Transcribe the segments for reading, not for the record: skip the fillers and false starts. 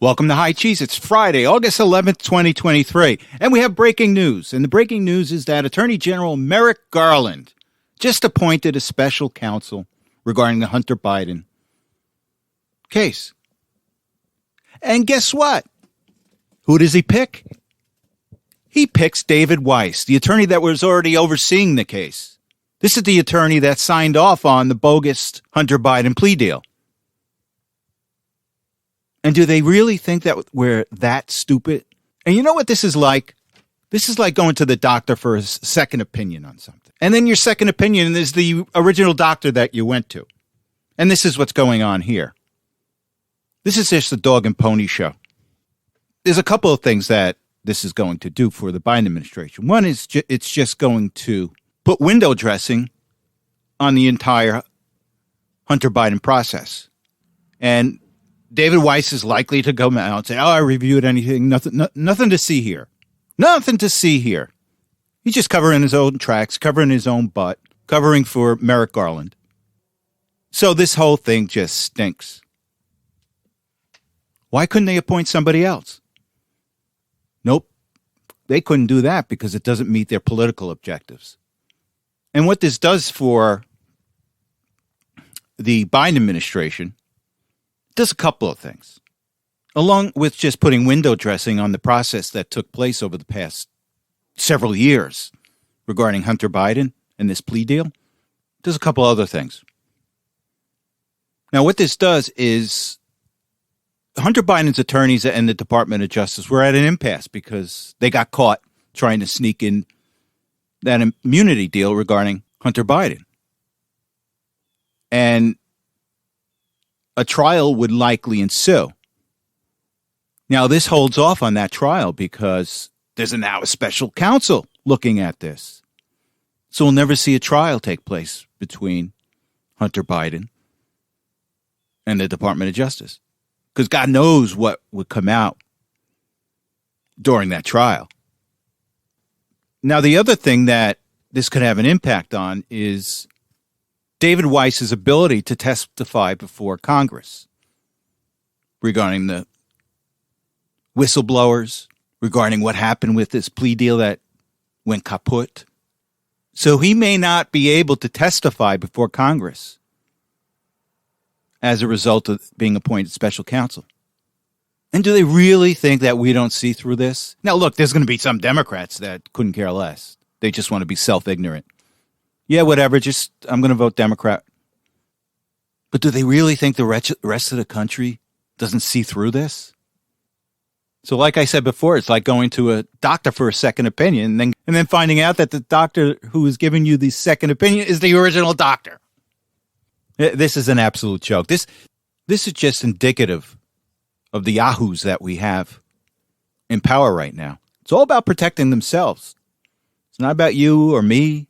Welcome to High Cheese. It's Friday, August 11th, 2023, and we have breaking news. And the breaking news is that Attorney General Merrick Garland just appointed a special counsel regarding the Hunter Biden case. And guess what? Who does he pick? He picks David Weiss, the attorney that was already overseeing the case. This is the attorney that signed off on the bogus Hunter Biden plea deal. And do they really think that we're that stupid? And you know what this is like? This is like going to the doctor for a second opinion on something. And then your second opinion is the original doctor that you went to. And this is what's going on here. This is just a dog and pony show. There's a couple of things that this is going to do for the Biden administration. One is it's just going to put window dressing on the entire Hunter Biden process. And David Weiss is likely to come out and say, I reviewed anything, nothing to see here. Nothing to see here. He's just covering his own tracks, covering his own butt, covering for Merrick Garland. So this whole thing just stinks. Why couldn't they appoint somebody else? Nope. They couldn't do that because it doesn't meet their political objectives. And what this does for the Biden administration does a couple of things. Along with just putting window dressing on the process that took place over the past several years regarding Hunter Biden and this plea deal, does a couple other things. Now, what this does is Hunter Biden's attorneys and the Department of Justice were at an impasse because they got caught trying to sneak in that immunity deal regarding Hunter Biden. And a trial would likely ensue. Now, this holds off on that trial because there's now a special counsel looking at this. So we'll never see a trial take place between Hunter Biden and the Department of Justice because God knows what would come out during that trial. Now, the other thing that this could have an impact on is David Weiss's ability to testify before Congress regarding the whistleblowers, regarding what happened with this plea deal that went kaput. So he may not be able to testify before Congress as a result of being appointed special counsel. And do they really think that we don't see through this? Now, look, there's going to be some Democrats that couldn't care less. They just want to be self-ignorant. Yeah, whatever, I'm going to vote Democrat. But do they really think the rest of the country doesn't see through this? So like I said before, it's like going to a doctor for a second opinion and then finding out that the doctor who is giving you the second opinion is the original doctor. This is an absolute joke. This is just indicative of the yahoos that we have in power right now. It's all about protecting themselves. It's not about you or me.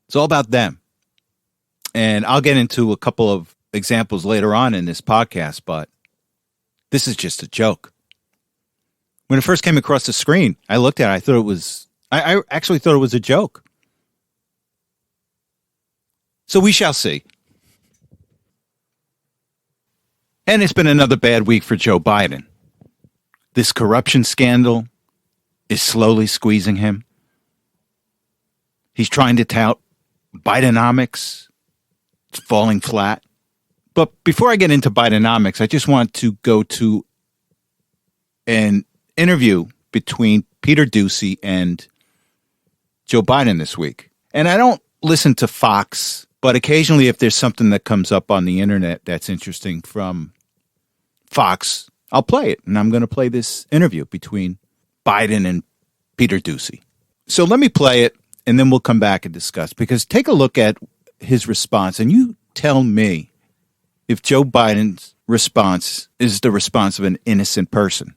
It's all about them. And I'll get into a couple of examples later on in this podcast, but this is just a joke. When it first came across the screen, I looked at it, I actually thought it was a joke. So we shall see. And it's been another bad week for Joe Biden. This corruption scandal is slowly squeezing him. He's trying to tout Bidenomics. It's falling flat. But before I get into Bidenomics, I just want to go to an interview between Peter Doocy and Joe Biden this week. And I don't listen to Fox, but occasionally if there's something that comes up on the internet that's interesting from Fox, I'll play it. And I'm going to play this interview between Biden and Peter Doocy. So let me play it, and then we'll come back and discuss. Because take a look at his response, and you tell me if Joe Biden's response is the response of an innocent person.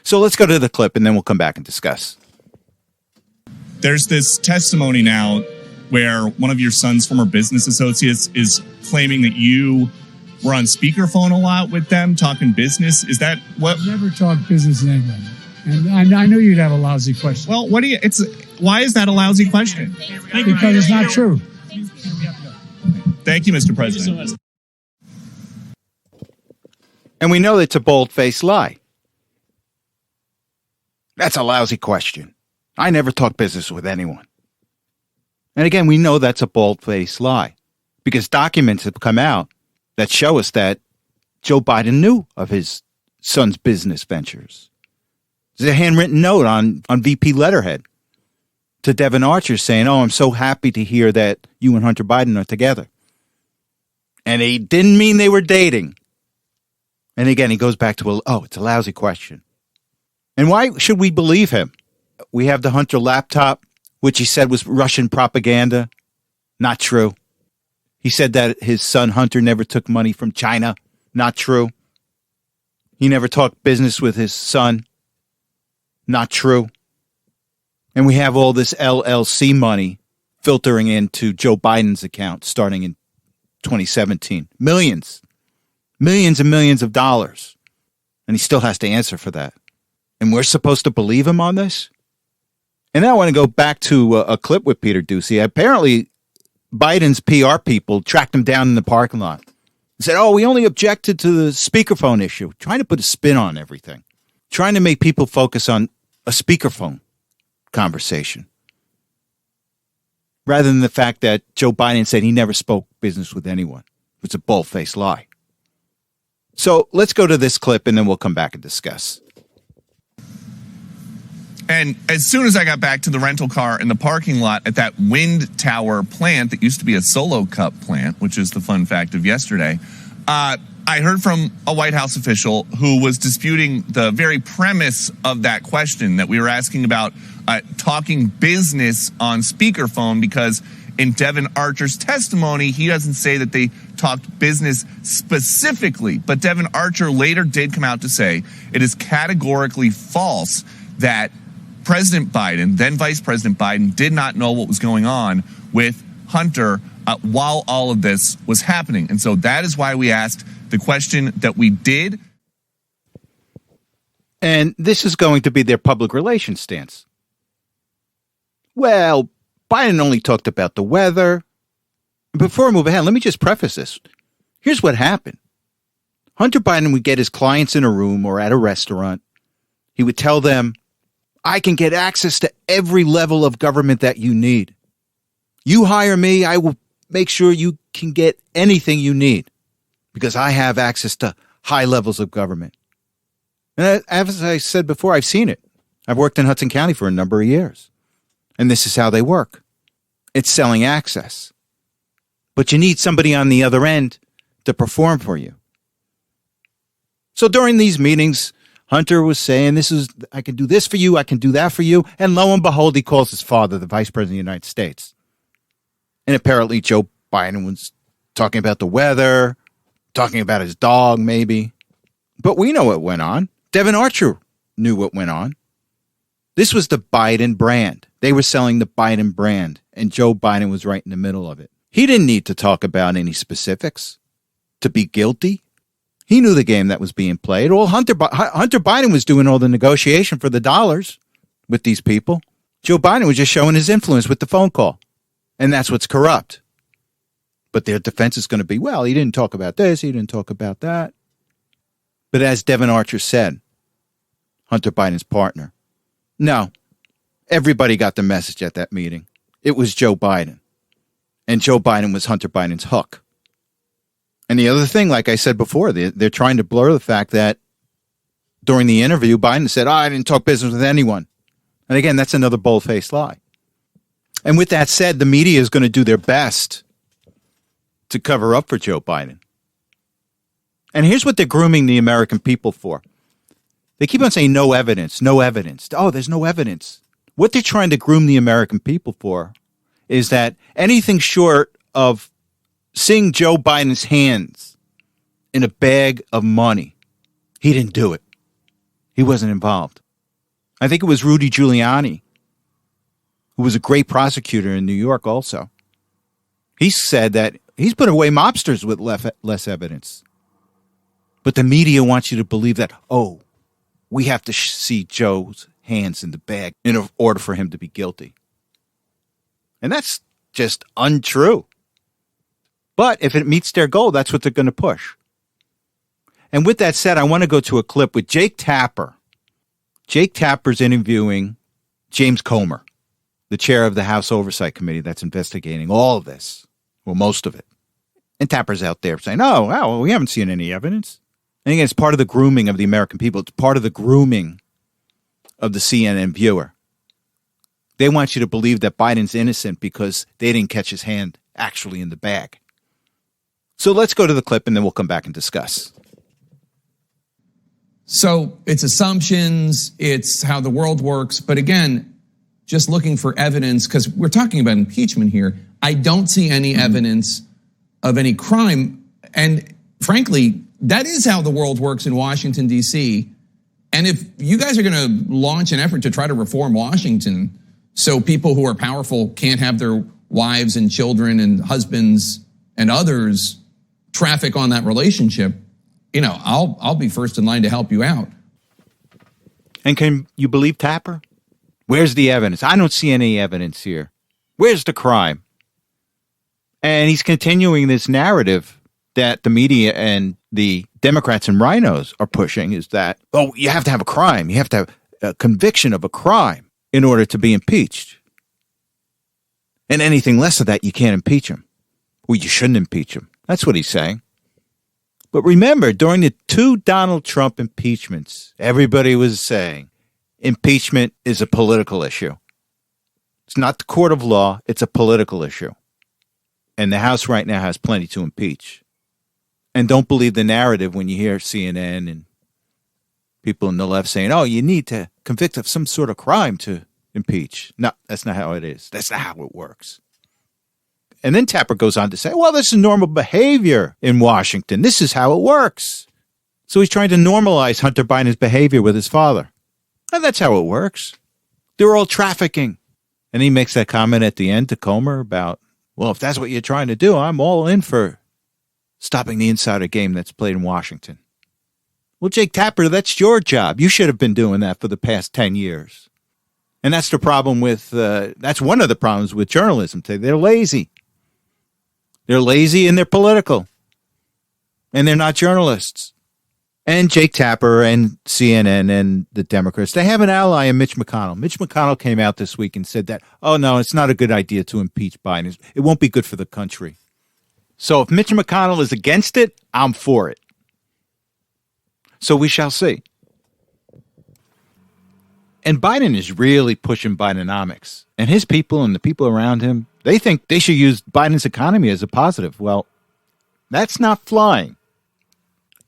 So let's go to the clip, and then we'll come back and discuss. There's this testimony now where one of your son's former business associates is claiming that you were on speakerphone a lot with them talking business. Is that what? I've never talked business to anybody. And I knew you'd have a lousy question. Well, why is that a lousy question? Because it's not true. Thank you, Mr. President. And we know it's a bold-faced lie. That's a lousy question. I never talk business with anyone. And again, we know that's a bald-faced lie because documents have come out that show us that Joe Biden knew of his son's business ventures. There's a handwritten note on VP letterhead to Devin Archer saying, "Oh, I'm so happy to hear that you and Hunter Biden are together." And he didn't mean they were dating. And again, he goes back to, it's a lousy question. And why should we believe him? We have the Hunter laptop, which he said was Russian propaganda. Not true. He said that his son Hunter never took money from China. Not true. He never talked business with his son. Not true. And we have all this LLC money filtering into Joe Biden's account starting in 2017. Millions and millions of dollars. And he still has to answer for that. And we're supposed to believe him on this? And now I want to go back to a clip with Peter Doocy. Apparently, Biden's PR people tracked him down in the parking lot and said, we only objected to the speakerphone issue. Trying to put a spin on everything. Trying to make people focus on a speakerphone conversation. Rather than the fact that Joe Biden said he never spoke business with anyone. It's a bold-faced lie. So let's go to this clip and then we'll come back and discuss. And as soon as I got back to the rental car in the parking lot at that wind tower plant that used to be a Solo Cup plant, which is the fun fact of yesterday, I heard from a White House official who was disputing the very premise of that question that we were asking about talking business on speakerphone, because in Devin Archer's testimony, he doesn't say that they talked business specifically. But Devin Archer later did come out to say it is categorically false that President Biden, then Vice President Biden, did not know what was going on with Hunter while all of this was happening. And so that is why we asked the question that we did. And this is going to be their public relations stance. Well, Biden only talked about the weather. Before I move ahead, let me just preface this. Here's what happened. Hunter Biden would get his clients in a room or at a restaurant. He would tell them, I can get access to every level of government that you need. You hire me, I will make sure you can get anything you need because I have access to high levels of government. And as I said before, I've seen it. I've worked in Hudson County for a number of years. And this is how they work. It's selling access. But you need somebody on the other end to perform for you. So during these meetings, Hunter was saying, I can do this for you, I can do that for you. And lo and behold, he calls his father the Vice President of the United States. And apparently Joe Biden was talking about the weather, talking about his dog maybe. But we know what went on. Devin Archer knew what went on. This was the Biden brand. They were selling the Biden brand, and Joe Biden was right in the middle of it. He didn't need to talk about any specifics to be guilty. He knew the game that was being played. Well, Hunter Biden was doing all the negotiation for the dollars with these people. Joe Biden was just showing his influence with the phone call, and that's what's corrupt. But their defense is going to be, well, he didn't talk about this, he didn't talk about that. But as Devin Archer said, Hunter Biden's partner, no, everybody got the message at that meeting. It was Joe Biden. And Joe Biden was Hunter Biden's hook. And the other thing, like I said before, they're trying to blur the fact that during the interview, Biden said, I didn't talk business with anyone. And again, that's another bold-faced lie. And with that said, the media is going to do their best to cover up for Joe Biden. And here's what they're grooming the American people for. They keep on saying no evidence, no evidence. Oh, there's no evidence. What they're trying to groom the American people for is that anything short of seeing Joe Biden's hands in a bag of money, he didn't do it. He wasn't involved. I think it was Rudy Giuliani, who was a great prosecutor in New York also. He said that he's put away mobsters with less evidence. But the media wants you to believe that, we have to see Joe's hands in the bag in order for him to be guilty. And that's just untrue. But if it meets their goal, that's what they're going to push. And with that said, I want to go to a clip with Jake Tapper. Jake Tapper's interviewing James Comer, the chair of the House Oversight Committee that's investigating all of this, well, most of it. And Tapper's out there saying, oh, we haven't seen any evidence. And again, it's part of the grooming of the American people. It's part of the grooming of the CNN viewer. They want you to believe that Biden's innocent because they didn't catch his hand actually in the bag. So let's go to the clip and then we'll come back and discuss. So it's assumptions, it's how the world works. But again, just looking for evidence, because we're talking about impeachment here. I don't see any evidence of any crime. And frankly, that is how the world works in Washington, D.C. And if you guys are going to launch an effort to try to reform Washington so people who are powerful can't have their wives and children and husbands and others traffic on that relationship, I'll be first in line to help you out. And can you believe Tapper? Where's the evidence? I don't see any evidence here. Where's the crime? And he's continuing this narrative that the media and the Democrats and rhinos are pushing is that, you have to have a crime. You have to have a conviction of a crime in order to be impeached. And anything less of that, you can't impeach him. Well, you shouldn't impeach him. That's what he's saying. But remember, during the 2 Donald Trump impeachments, everybody was saying impeachment is a political issue. It's not the court of law. It's a political issue. And the House right now has plenty to impeach. And don't believe the narrative when you hear CNN and people on the left saying, you need to convict of some sort of crime to impeach. No, that's not how it is. That's not how it works. And then Tapper goes on to say, this is normal behavior in Washington. This is how it works. So he's trying to normalize Hunter Biden's behavior with his father. And that's how it works. They're all trafficking. And he makes that comment at the end to Comer about, if that's what you're trying to do, I'm all in for stopping the insider game that's played in Washington. Well, Jake Tapper, that's your job. You should have been doing that for the past 10 years. And that's the problem with, that's one of the problems with journalism today. They're lazy. They're lazy and they're political. And they're not journalists. And Jake Tapper and CNN and the Democrats, they have an ally in Mitch McConnell. Mitch McConnell came out this week and said that, no, it's not a good idea to impeach Biden. It won't be good for the country. So if Mitch McConnell is against it, I'm for it. So we shall see. And Biden is really pushing Bidenomics. And his people and the people around him, they think they should use Biden's economy as a positive. Well, that's not flying.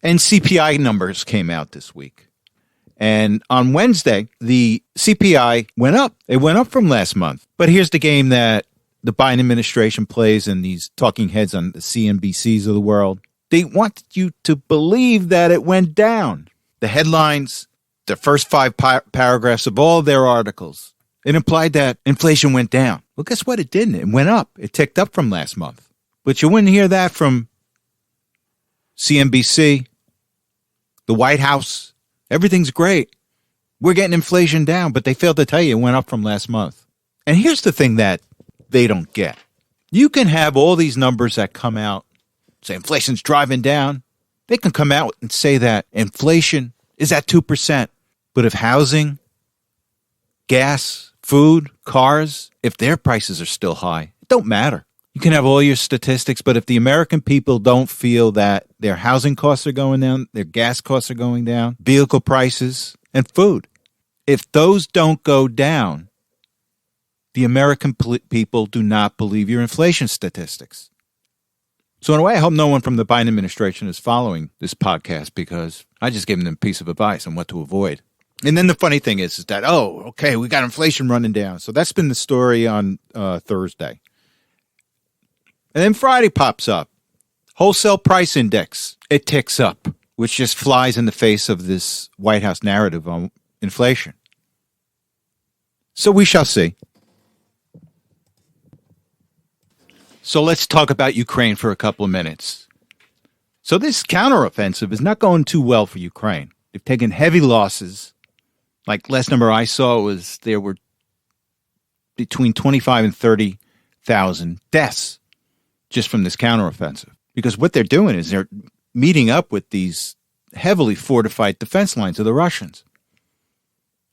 And CPI numbers came out this week. And on Wednesday, the CPI went up. It went up from last month. But here's the game that the Biden administration plays and these talking heads on the CNBCs of the world. They want you to believe that it went down. The headlines, the first 5 paragraphs of all their articles, it implied that inflation went down. Well, guess what? It didn't. It went up. It ticked up from last month. But you wouldn't hear that from CNBC, the White House. Everything's great. We're getting inflation down, but they failed to tell you it went up from last month. And here's the thing that they don't get. You can have all these numbers that come out, say inflation's driving down. They can come out and say that inflation is at 2%. But if housing, gas, food, cars, if their prices are still high, it don't matter. You can have all your statistics, but if the American people don't feel that their housing costs are going down, their gas costs are going down, vehicle prices, and food, if those don't go down, the American people do not believe your inflation statistics. So in a way, I hope no one from the Biden administration is following this podcast because I just gave them a piece of advice on what to avoid. And then the funny thing is that, we got inflation running down. So that's been the story on Thursday. And then Friday pops up. Wholesale price index. It ticks up, which just flies in the face of this White House narrative on inflation. So we shall see. So let's talk about Ukraine for a couple of minutes. So this counteroffensive is not going too well for Ukraine. They've taken heavy losses. Like last number I saw was there were between 25 and 30,000 deaths just from this counteroffensive. Because what they're doing is they're meeting up with these heavily fortified defense lines of the Russians.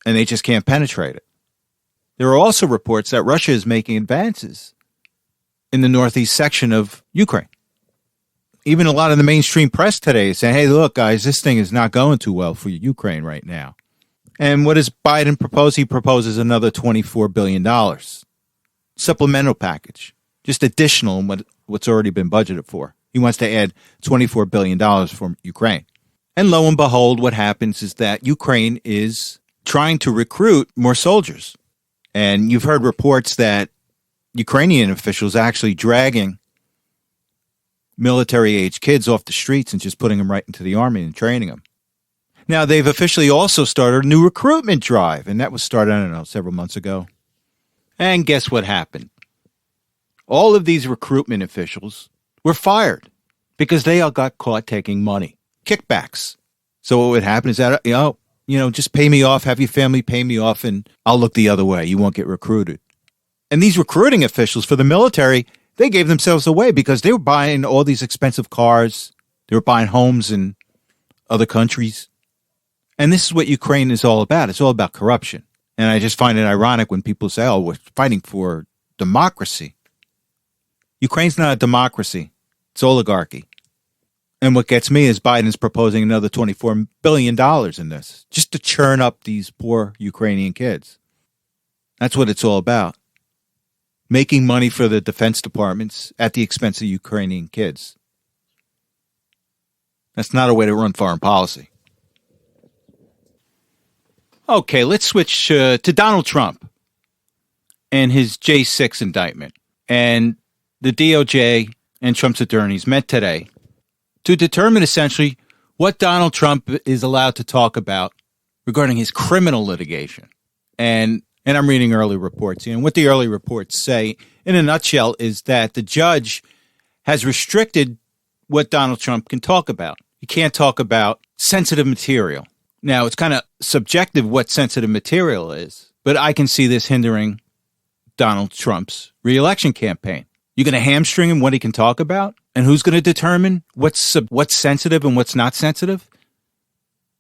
and they just can't penetrate it. There are also reports that Russia is making advances in the northeast section of Ukraine. Even a lot of the mainstream press today is saying, hey, look, guys, this thing is not going too well for Ukraine right now. And what does Biden propose? He proposes another $24 billion supplemental package, just additional on what's already been budgeted for. He wants to add $24 billion for Ukraine. And lo and behold, what happens is that Ukraine is trying to recruit more soldiers. And you've heard reports that Ukrainian officials are actually dragging military-age kids off the streets and just putting them right into the army and training them. Now, they've officially also started a new recruitment drive, and that was started, I don't know, several months ago. And guess what happened? All of these recruitment officials were fired because they all got caught taking money, kickbacks. So what would happen is that, just pay me off, have your family pay me off, and I'll look the other way. You won't get recruited. And these recruiting officials for the military, they gave themselves away because they were buying all these expensive cars. They were buying homes in other countries. And this is what Ukraine is all about. It's all about corruption. And I just find it ironic when people say, oh, we're fighting for democracy. Ukraine's not a democracy. It's oligarchy. And what gets me is Biden's proposing another $24 billion in this, just to churn up these poor Ukrainian kids. That's what it's all about. Making money for the defense departments at the expense of Ukrainian kids. That's not a way to run foreign policy. Okay, let's switch to Donald Trump and his J6 indictment. And the DOJ and Trump's attorneys met today to determine essentially what Donald Trump is allowed to talk about regarding his criminal litigation. And I'm reading early reports. And what the early reports say, in a nutshell, is that the judge has restricted what Donald Trump can talk about. He can't talk about sensitive material. Now, it's kind of subjective what sensitive material is, but I can see this hindering Donald Trump's reelection campaign. You're going to hamstring him what he can talk about? And who's going to determine what's sensitive and what's not sensitive?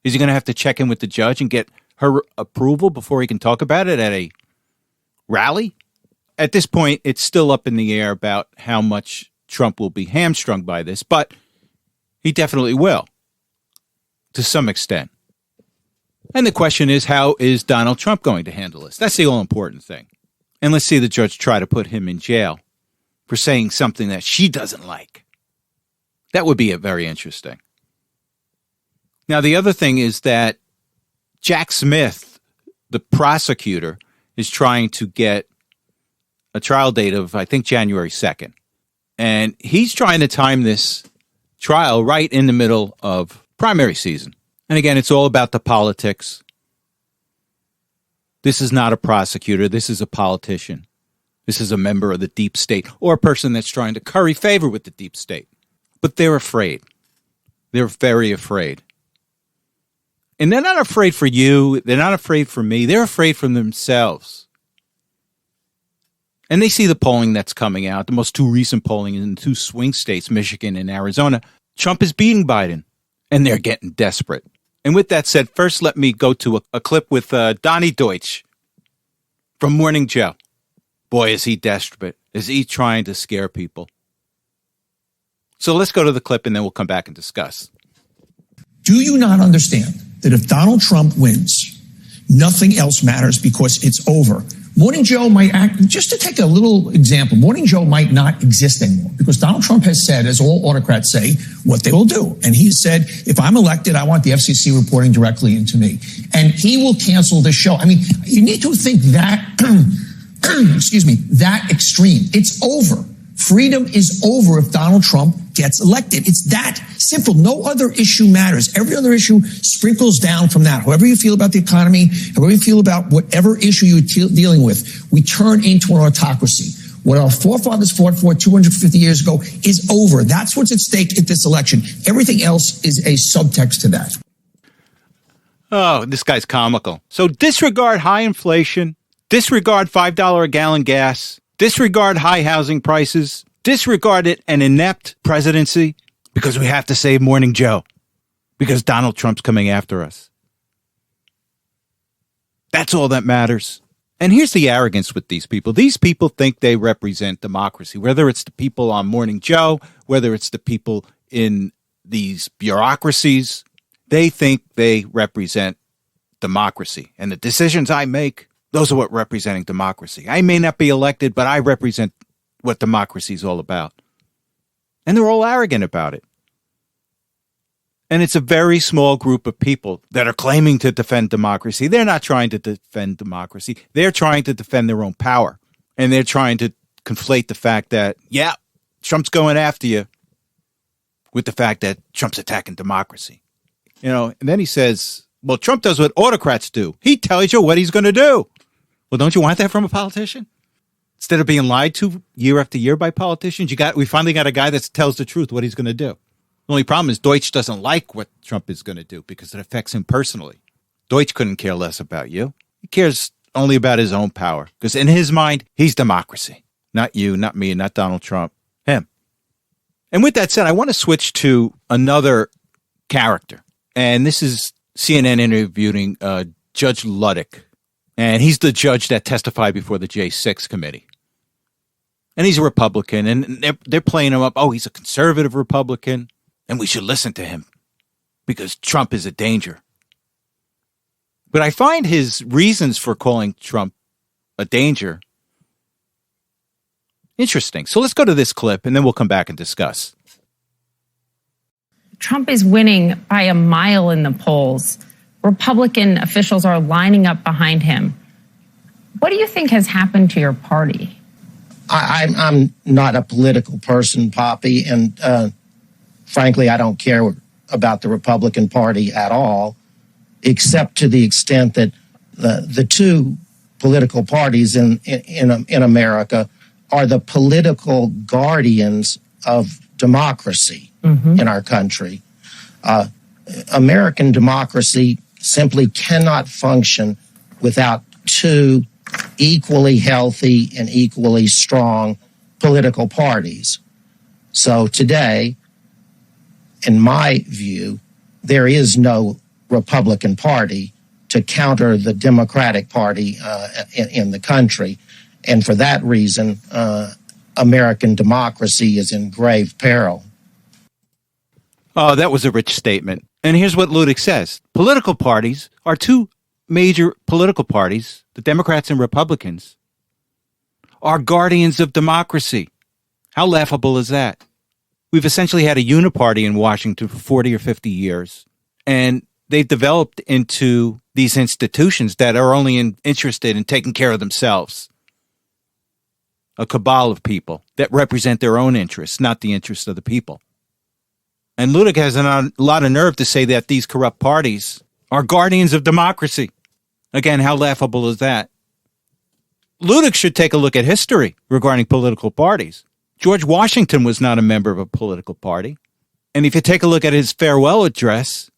Is he going to have to check in with the judge and get her approval before he can talk about it at a rally? At this point, it's still up in the air about how much Trump will be hamstrung by this, but he definitely will, to some extent. And the question is, how is Donald Trump going to handle this? That's the all-important thing. And let's see the judge try to put him in jail for saying something that she doesn't like. That would be very interesting. Now, the other thing is that Jack Smith, the prosecutor, is trying to get a trial date of, I think, January 2nd. And he's trying to time this trial right in the middle of primary season. And again, it's all about the politics. This is not a prosecutor. This is a politician. This is a member of the deep state or a person that's trying to curry favor with the deep state. But they're afraid. They're very afraid. And they're not afraid for you. They're not afraid for me. They're afraid for themselves. And they see the polling that's coming out, the most two recent polling in two swing states, Michigan and Arizona. Trump is beating Biden, and they're getting desperate. And with that said, first let me go to a clip with Donnie Deutsch from Morning Joe. Boy, is he desperate. Is he trying to scare people? So let's go to the clip, and then we'll come back and discuss. Do you not understand that if Donald Trump wins, nothing else matters because it's over? Morning Joe might act, just to take a little example, Morning Joe might not exist anymore because Donald Trump has said, as all autocrats say, what they will do. And he said, if I'm elected, I want the FCC reporting directly into me. And he will cancel the show. I mean, you need to think that, that extreme. It's over. Freedom is over if Donald Trump gets elected. It's that simple. No other issue matters. Every other issue sprinkles down from that. However you feel about the economy, however you feel about whatever issue you're dealing with, we turn into an autocracy. What our forefathers fought for 250 years ago is over. That's what's at stake at this election. Everything else is a subtext to that. Oh, this guy's comical. So disregard high inflation, disregard $5 a gallon gas, disregard high housing prices, disregard an inept presidency because we have to save Morning Joe because Donald Trump's coming after us. That's all that matters. And here's the arrogance with these people. These people think they represent democracy, whether it's the people on Morning Joe, whether it's the people in these bureaucracies. They think they represent democracy. And the decisions I make, those are what representing democracy. I may not be elected, but I represent what democracy is all about. And they're all arrogant about it. And it's a very small group of people that are claiming to defend democracy. They're not trying to defend democracy. They're trying to defend their own power. And they're trying to conflate the fact that, yeah, Trump's going after you with the fact that Trump's attacking democracy. You know, and then he says, well, Trump does what autocrats do. He tells you what he's going to do. Well, don't you want that from a politician? Instead of being lied to year after year by politicians, we finally got a guy that tells the truth what he's going to do. The only problem is Deutsch doesn't like what Trump is going to do because it affects him personally. Deutsch couldn't care less about you. He cares only about his own power because in his mind, he's democracy. Not you, not me, not Donald Trump, him. And with that said, I want to switch to another character. And this is CNN interviewing Judge Luddick. And he's the judge that testified before the J6 committee. And he's a Republican. And they're playing him up. Oh, he's a conservative Republican. And we should listen to him because Trump is a danger. But I find his reasons for calling Trump a danger interesting. So let's go to this clip and then we'll come back and discuss. Trump is winning by a mile in the polls. Republican officials are lining up behind him. What do you think has happened to your party? I'm not a political person, Poppy, and frankly, I don't care about the Republican Party at all, except to the extent that the two political parties in America are the political guardians of democracy in our country. American democracy simply cannot function without two equally healthy and equally strong political parties. So today, in my view, there is no Republican Party to counter the Democratic Party in the country. And for that reason, American democracy is in grave peril. Oh, that was a rich statement. And here's what Ludwig says. Political parties are two major political parties, the Democrats and Republicans, are guardians of democracy. How laughable is that? We've essentially had a uniparty in Washington for 40 or 50 years, and they've developed into these institutions that are only interested in taking care of themselves. A cabal of people that represent their own interests, not the interests of the people. And Ludwig has a lot of nerve to say that these corrupt parties are guardians of democracy. Again, how laughable is that? Ludwig should take a look at history regarding political parties. George Washington was not a member of a political party. And if you take a look at his farewell address,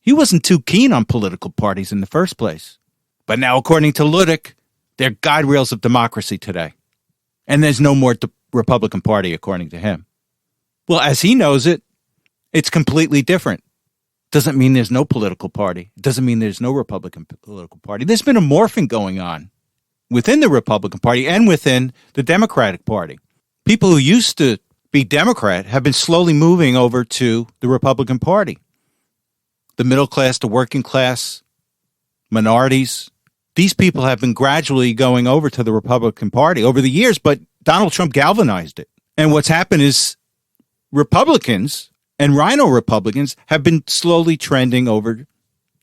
he wasn't too keen on political parties in the first place. But now, according to Ludwig, they're guide rails of democracy today. And there's no more Republican Party, according to him. Well, as he knows it, it's completely different. Doesn't mean there's no political party. It doesn't mean there's no Republican political party. There's been a morphing going on within the Republican Party and within the Democratic Party. People who used to be Democrat have been slowly moving over to the Republican Party. The middle class, the working class, minorities. These people have been gradually going over to the Republican Party over the years, but Donald Trump galvanized it. And what's happened is Republicans and Rhino Republicans have been slowly trending over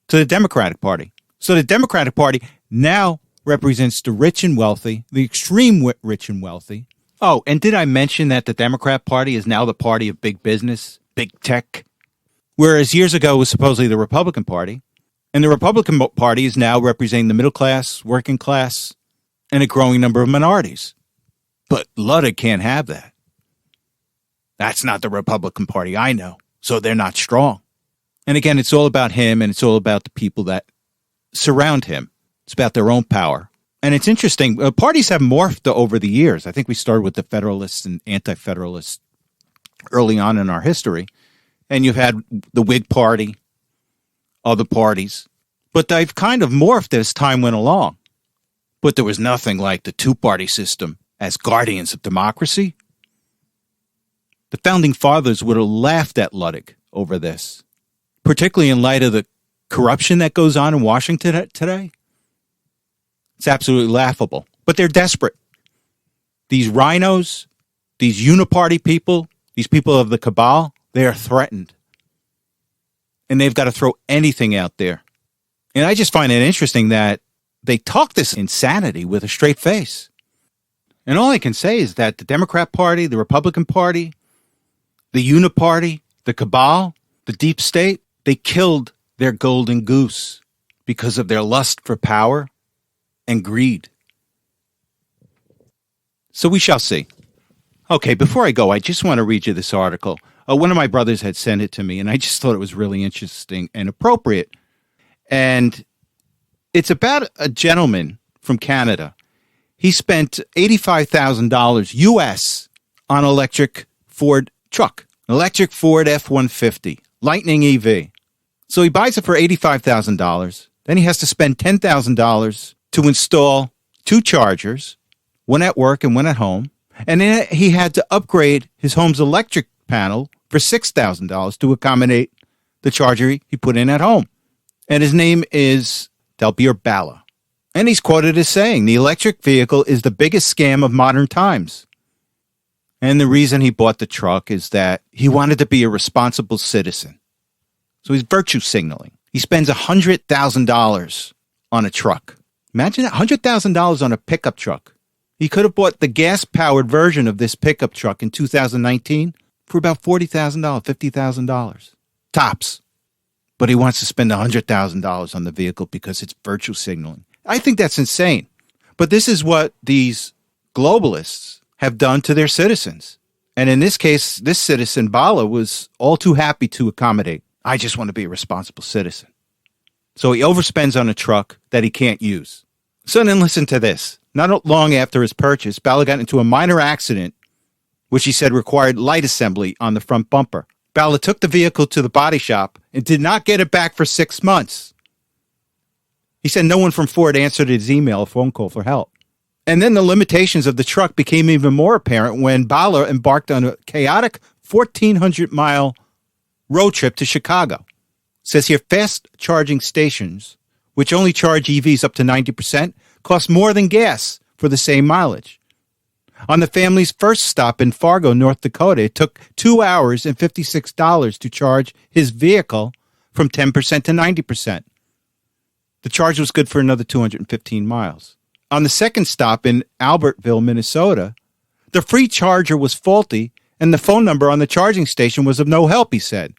to the Democratic Party. So the Democratic Party now represents the rich and wealthy, the extreme rich and wealthy. Oh, and did I mention that the Democrat Party is now the party of big business, big tech? Whereas years ago it was supposedly the Republican Party. And the Republican Party is now representing the middle class, working class, and a growing number of minorities. But Ludwig can't have that. That's not the Republican Party I know, so they're not strong. And again, it's all about him, and it's all about the people that surround him. It's about their own power. And it's interesting, parties have morphed over the years. I think we started with the Federalists and Anti-Federalists early on in our history. And you've had the Whig Party, other parties. But they've kind of morphed as time went along. But there was nothing like the two-party system as guardians of democracy. The founding fathers would have laughed at Ludwig over this, particularly in light of the corruption that goes on in Washington today. It's absolutely laughable. But they're desperate. These rhinos, these uniparty people, these people of the cabal, they are threatened. And they've got to throw anything out there. And I just find it interesting that they talk this insanity with a straight face. And all I can say is that the Democrat Party, the Republican Party, the uniparty, the cabal, the deep state, they killed their golden goose because of their lust for power and greed. So we shall see. Okay, before I go, I just want to read you this article. One of my brothers had sent it to me, and I just thought it was really interesting and appropriate. And it's about a gentleman from Canada. He spent $85,000 US on an electric Ford truck, an electric Ford F-150, Lightning EV. So he buys it for $85,000. Then he has to spend $10,000 to install two chargers, one at work and one at home. And then he had to upgrade his home's electric panel for $6,000 to accommodate the charger he put in at home. And his name is Delbir Bala. And he's quoted as saying, the electric vehicle is the biggest scam of modern times. And the reason he bought the truck is that he wanted to be a responsible citizen. So he's virtue signaling. He spends $100,000 on a truck. Imagine that, $100,000 on a pickup truck. He could have bought the gas-powered version of this pickup truck in 2019 for about $40,000, $50,000. Tops. But he wants to spend $100,000 on the vehicle because it's virtue signaling. I think that's insane. But this is what these globalists have done to their citizens. And in this case, this citizen, Bala, was all too happy to accommodate. I just want to be a responsible citizen. So he overspends on a truck that he can't use. So then listen to this. Not long after his purchase, Bala got into a minor accident, which he said required light assembly on the front bumper. Bala took the vehicle to the body shop and did not get it back for 6 months. He said no one from Ford answered his email or phone call for help. And then the limitations of the truck became even more apparent when Bala embarked on a chaotic 1,400-mile road trip to Chicago. It says here, fast charging stations, which only charge EVs up to 90%, cost more than gas for the same mileage. On the family's first stop in Fargo, North Dakota, it took 2 hours and $56 to charge his vehicle from 10% to 90%. The charge was good for another 215 miles. On the second stop in Albertville, Minnesota, the free charger was faulty and the phone number on the charging station was of no help, he said.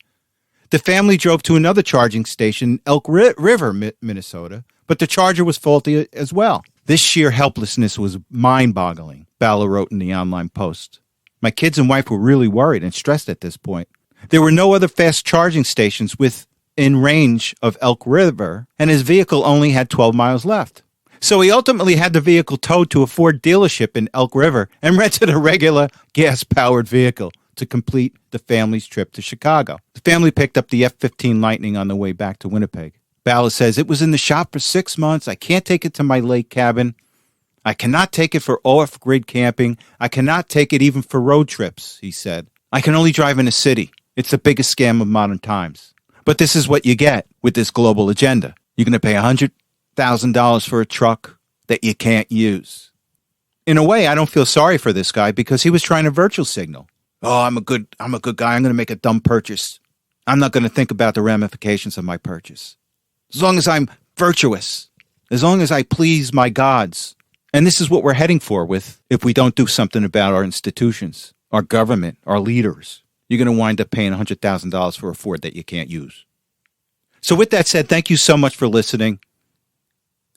The family drove to another charging station in Elk River, Minnesota, but the charger was faulty as well. This sheer helplessness was mind-boggling, Bala wrote in the online post. My kids and wife were really worried and stressed at this point. There were no other fast charging stations within range of Elk River, and his vehicle only had 12 miles left. So he ultimately had the vehicle towed to a Ford dealership in Elk River and rented a regular gas-powered vehicle to complete the family's trip to Chicago. The family picked up the F-15 Lightning on the way back to Winnipeg. Bala says, it was in the shop for 6 months. I can't take it to my lake cabin. I cannot take it for off-grid camping. I cannot take it even for road trips, he said. I can only drive in a city. It's the biggest scam of modern times. But this is what you get with this global agenda. You're going to pay $100,000 for a truck that you can't use. In a way, I don't feel sorry for this guy because he was trying to virtue signal. Oh, I'm a good guy. I'm going to make a dumb purchase. I'm not going to think about the ramifications of my purchase. As long as I'm virtuous, as long as I please my gods. And this is what we're heading for with if we don't do something about our institutions, our government, our leaders. You're going to wind up paying $100,000 for a Ford that you can't use. So with that said, thank you so much for listening.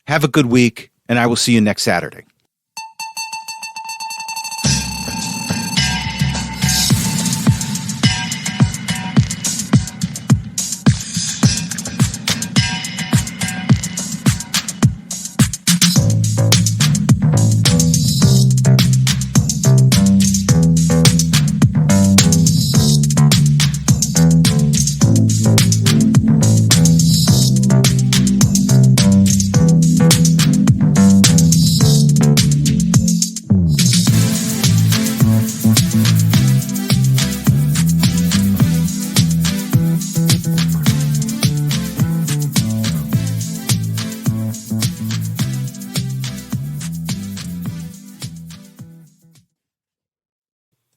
Have a good week, and I will see you next Saturday.